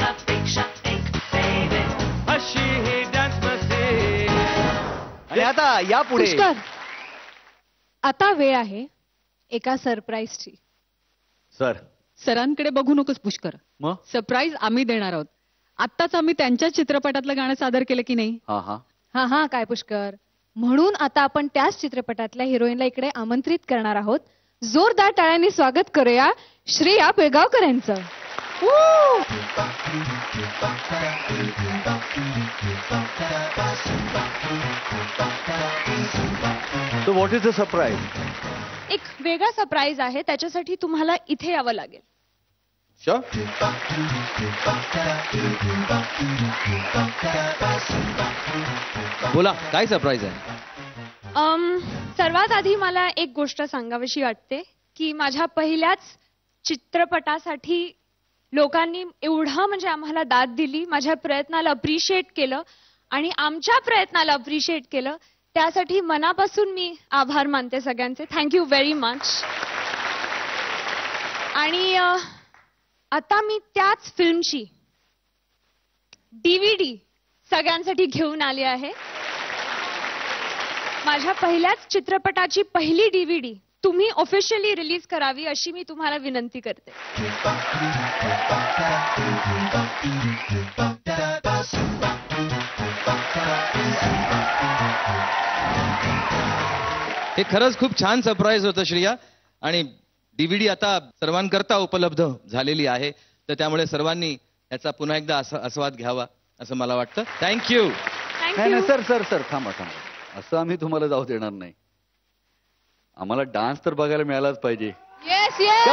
एकापेक्षा एक baby. अशी ही डान्स मस्ती. आणि आता यापुढे पुष्कर, आता वेळ आहे एका सरप्राईजची. सर सरांकडे बघू नकोस पुष्कर. मग सरप्राईज आम्ही देणार आहोत. आत्ताच आम्ही त्यांच्या चित्रपटातलं गाणं सादर केलं की नाही. हा हा हा हा काय पुष्कर, म्हणून आता आपण त्याच चित्रपटातल्या हिरोईनला इकडे आमंत्रित करणार आहोत. जोरदार टाळ्यांनी स्वागत करूया श्रेया पिळगावकर यांचं. So what is the surprise? एक वेगळा सरप्राईज आहे, त्याच्यासाठी तुम्हाला इथे यावं लागेल. शुअर. बोला, काय सरप्राईज आहे? सर्वात आधी मला एक गोष्ट सांगावीशी वाटते की माझ्या पहिल्याच चित्रपटासाठी लोकांनी एवढा म्हणजे आम्हाला दाद दिली, माझ्या प्रयत्नाला अप्रिशिएट केलं आणि आमच्या प्रयत्नाला अप्रिशिएट केलं, त्यासाठी मनापासून मी आभार मानते सगळ्यांचे. Thank you very much. आणि आता मी त्याच फिल्मची DVD सगळ्यांसाठी घेऊन आली आहे. माझ्या पहिल्याच चित्रपटाची पहिली DVD तुम्ही ऑफिशियली रिलीज करावी अशी मी तुम्हाला विनंती करते. हे खरंच खूप छान सरप्राईज होतं श्रेया. आणि DVD आता सर्वांकरता उपलब्ध झालेली आहे, तर त्यामुळे सर्वांनी याचा पुन्हा एकदा आस्वाद घ्यावा असं मला वाटतं. थँक्यू. नाही नाही सर सर सर थांबा थांबा. असं आम्ही तुम्हाला जाऊ देणार नाही. आम्हाला डान्स तर बघायला मिळालाच पाहिजे. Yes yes.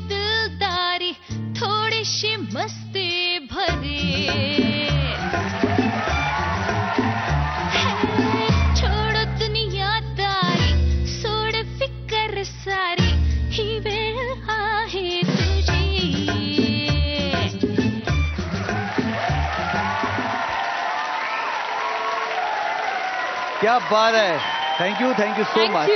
दिलदारी थोडीशी मस्ती भरी छोड़ दुनियादारी सोड फिकर सारी ही वेळ आहे तुझी. क्या बात है. Thank you so much.